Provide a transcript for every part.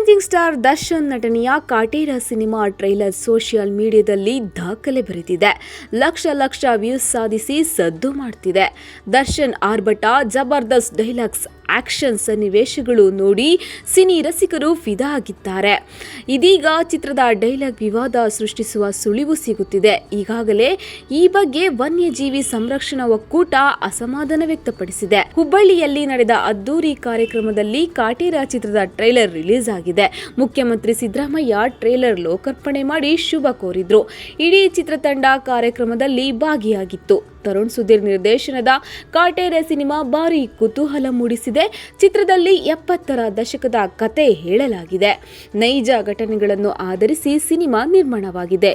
Rising star Darshan ನಟನೆಯ Kaatera cinema trailer social ಮೀಡಿಯಾದಲ್ಲಿ ದಾಖಲೆ ಬರೆದಿದೆ. ಲಕ್ಷ ವ್ಯೂಸ್ ಸಾಧಿಸಿ ಸದ್ದು ಮಾಡ್ತಿದೆ. ದರ್ಶನ್ ಆರ್ಭಟ, ಜಬರ್ದಸ್ತ್ ಡೈಲಾಗ್ಸ್, ಆಕ್ಷನ್ ಸನ್ನಿವೇಶಗಳು ನೋಡಿ ಸಿನಿ ರಸಿಕರು ಫಿದಾ ಆಗಿದ್ದಾರೆ. ಇದೀಗ ಚಿತ್ರದ ಡೈಲಾಗ್ ವಿವಾದ ಸೃಷ್ಟಿಸುವ ಸುಳಿವು ಸಿಗುತ್ತಿದೆ. ಈಗಾಗಲೇ ಈ ಬಗ್ಗೆ ವನ್ಯಜೀವಿ ಸಂರಕ್ಷಣಾ ಒಕ್ಕೂಟ ಅಸಮಾಧಾನ ವ್ಯಕ್ತಪಡಿಸಿದೆ. ಹುಬ್ಬಳ್ಳಿಯಲ್ಲಿ ನಡೆದ ಅದ್ದೂರಿ ಕಾರ್ಯಕ್ರಮದಲ್ಲಿ ಕಾಟೇರ ಚಿತ್ರದ ಟ್ರೈಲರ್ ರಿಲೀಸ್ ಆಗಿದೆ. ಮುಖ್ಯಮಂತ್ರಿ ಸಿದ್ದರಾಮಯ್ಯ ಟ್ರೈಲರ್ ಲೋಕಾರ್ಪಣೆ ಮಾಡಿ ಶುಭ ಕೋರಿದ್ರು. ಇಡೀ ಚಿತ್ರತಂಡ ಕಾರ್ಯಕ್ರಮದಲ್ಲಿ ಭಾಗಿಯಾಗಿತ್ತು. ತರುಣ್ ಸುಧೀರ್ ನಿರ್ದೇಶನದ ಕಾಟೇರ ಸಿನಿಮಾ ಭಾರೀ ಕುತೂಹಲ ಮೂಡಿಸಿದೆ. ಚಿತ್ರದಲ್ಲಿ 70ರ ದಶಕದ ಕತೆ ಹೇಳಲಾಗಿದೆ. ನೈಜ ಘಟನೆಗಳನ್ನು ಆಧರಿಸಿ ಸಿನಿಮಾ ನಿರ್ಮಾಣವಾಗಿದೆ.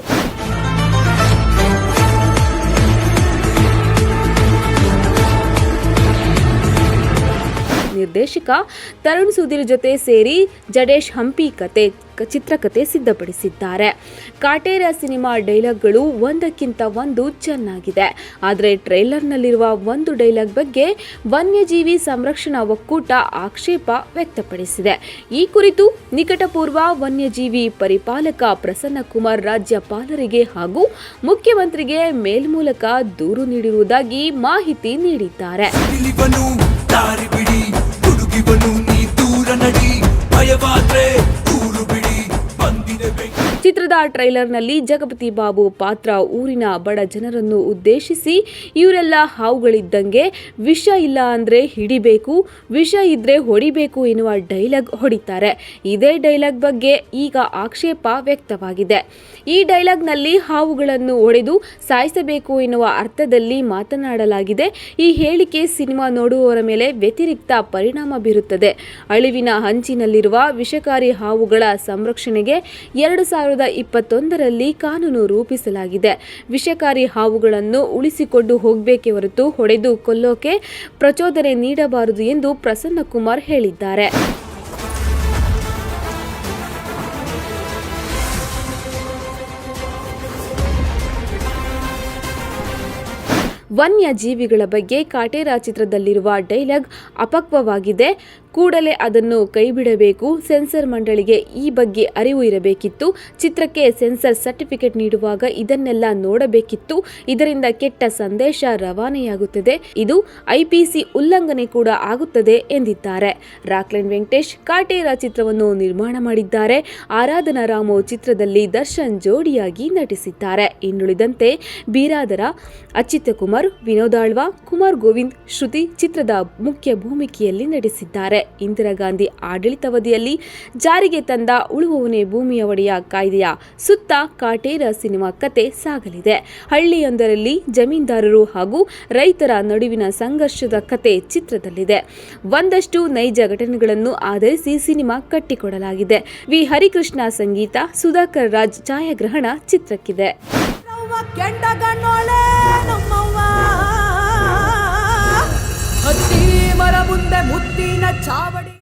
ನಿರ್ದೇಶಕ ತರುಣ್ ಸುಧೀರ್ ಜೊತೆ ಸೇರಿ ಜಡೇಶ್ ಹಂಪಿ ಚಿತ್ರಕಥೆ ಸಿದ್ಧಪಡಿಸಿದ್ದಾರೆ. ಕಾಟೇರ ಸಿನಿಮಾ ಡೈಲಾಗ್ಗಳು ಒಂದಕ್ಕಿಂತ ಒಂದು ಚೆನ್ನಾಗಿದೆ. ಆದರೆ ಟ್ರೈಲರ್ನಲ್ಲಿರುವ ಒಂದು ಡೈಲಾಗ್ ಬಗ್ಗೆ ವನ್ಯಜೀವಿ ಸಂರಕ್ಷಣಾ ಒಕ್ಕೂಟ ಆಕ್ಷೇಪ ವ್ಯಕ್ತಪಡಿಸಿದೆ. ಈ ಕುರಿತು ನಿಕಟಪೂರ್ವ ವನ್ಯಜೀವಿ ಪರಿಪಾಲಕ ಪ್ರಸನ್ನಕುಮಾರ್ ರಾಜ್ಯಪಾಲರಿಗೆ ಹಾಗೂ ಮುಖ್ಯಮಂತ್ರಿಗೆ ಮೇಲ್ ಮೂಲಕ ದೂರು ನೀಡಿರುವುದಾಗಿ ಮಾಹಿತಿ ನೀಡಿದ್ದಾರೆ. ಚಿತ್ರದ ಟ್ರೈಲರ್ನಲ್ಲಿ ಜಗಪತಿ ಬಾಬು ಪಾತ್ರ ಊರಿನ ಬಡ ಜನರನ್ನು ಉದ್ದೇಶಿಸಿ ಇವರೆಲ್ಲ ಹಾವುಗಳಿದ್ದಂಗೆ, ವಿಷ ಇಲ್ಲ ಅಂದ್ರೆ ಹಿಡಿಬೇಕು, ವಿಷ ಇದ್ರೆ ಹೊಡಿಬೇಕು ಎನ್ನುವ ಡೈಲಾಗ್ ಹೊಡಿತಾರೆ. ಇದೇ ಡೈಲಾಗ್ ಬಗ್ಗೆ ಈಗ ಆಕ್ಷೇಪ ವ್ಯಕ್ತವಾಗಿದೆ. ಈ ಡೈಲಾಗ್ನಲ್ಲಿ ಹಾವುಗಳನ್ನು ಹೊಡೆದು ಸಾಯಿಸಬೇಕು ಎನ್ನುವ ಅರ್ಥದಲ್ಲಿ ಮಾತನಾಡಲಾಗಿದೆ. ಈ ಹೇಳಿಕೆ ಸಿನಿಮಾ ನೋಡುವವರ ಮೇಲೆ ವ್ಯತಿರಿಕ್ತ ಪರಿಣಾಮ ಬೀರುತ್ತದೆ. ಅಳಿವಿನ ಅಂಚಿನಲ್ಲಿರುವ ವಿಷಕಾರಿ ಹಾವುಗಳ ಸಂರಕ್ಷಣೆಗೆ 2021ರಲ್ಲಿ ಕಾನೂನು ರೂಪಿಸಲಾಗಿದೆ. ವಿಷಕಾರಿ ಹಾವುಗಳನ್ನು ಉಳಿಸಿಕೊಂಡು ಹೋಗಬೇಕೇ ಹೊರತು ಹೊಡೆದು ಕೊಲ್ಲೋಕೆ ಪ್ರಚೋದನೆ ನೀಡಬಾರದು ಎಂದು ಪ್ರಸನ್ನಕುಮಾರ್ ಹೇಳಿದ್ದಾರೆ. ವನ್ಯಜೀವಿಗಳ ಬಗ್ಗೆ ಕಾಟೇರ ಚಿತ್ರದಲ್ಲಿರುವ ಡೈಲಾಗ್ ಅಪಕ್ವವಾಗಿದೆ. ಕೂಡಲೇ ಅದನ್ನು ಕೈಬಿಡಬೇಕು. ಸೆನ್ಸಾರ್ ಮಂಡಳಿಗೆ ಈ ಬಗ್ಗೆ ಅರಿವು ಇರಬೇಕಿತ್ತು. ಚಿತ್ರಕ್ಕೆ ಸೆನ್ಸಾರ್ ಸರ್ಟಿಫಿಕೇಟ್ ನೀಡುವಾಗ ಇದನ್ನೆಲ್ಲ ನೋಡಬೇಕಿತ್ತು. ಇದರಿಂದ ಕೆಟ್ಟ ಸಂದೇಶ ರವಾನೆಯಾಗುತ್ತದೆ. ಇದು ಐಪಿಸಿ ಉಲ್ಲಂಘನೆ ಕೂಡ ಆಗುತ್ತದೆ ಎಂದಿದ್ದಾರೆ. ರಾಕ್ಲೈನ್ ವೆಂಕಟೇಶ್ ಕಾಟೇರ ಚಿತ್ರವನ್ನು ನಿರ್ಮಾಣ ಮಾಡಿದ್ದಾರೆ. ಆರಾಧನಾ ರಾಮು ಚಿತ್ರದಲ್ಲಿ ದರ್ಶನ್ ಜೋಡಿಯಾಗಿ ನಟಿಸಿದ್ದಾರೆ. ಇನ್ನುಳಿದಂತೆ ಬಿರಾದರ, ಅಚ್ಯುತ್ ಕುಮಾರ್, ವಿನೋದ್ ಆಳ್ವಾ, ಕುಮಾರ್ ಗೋವಿಂದ್, ಶ್ರುತಿ ಚಿತ್ರದ ಮುಖ್ಯ ಭೂಮಿಕೆಯಲ್ಲಿ ನಟಿಸಿದ್ದಾರೆ. ಇಂದಿರಾ ಗಾಂಧಿ ಆಡಳಿತಾವಧಿಯಲ್ಲಿ ಜಾರಿಗೆ ತಂದ ಉಳುವವನೇ ಭೂಮಿಯ ಒಡೆಯ ಕಾಯ್ದೆಯ ಸುತ್ತ ಕಾಟೇರ ಸಿನಿಮಾ ಕತೆ ಸಾಗಲಿದೆ. ಹಳ್ಳಿಯೊಂದರಲ್ಲಿ ಜಮೀನ್ದಾರರು ಹಾಗೂ ರೈತರ ನಡುವಿನ ಸಂಘರ್ಷದ ಕತೆ ಚಿತ್ರದಲ್ಲಿದೆ. ಒಂದಷ್ಟು ನೈಜ ಘಟನೆಗಳನ್ನು ಆಧರಿಸಿ ಸಿನಿಮಾ ಕಟ್ಟಿಕೊಡಲಾಗಿದೆ. ವಿ ಹರಿಕೃಷ್ಣ ಸಂಗೀತ, ಸುಧಾಕರ್ ರಾಜ್ ಛಾಯಾಗ್ರಹಣ ಚಿತ್ರಕ್ಕಿದೆ. ಮರ ಮುಂದೆ ಮುತ್ತಿನ ಚಾವಡಿ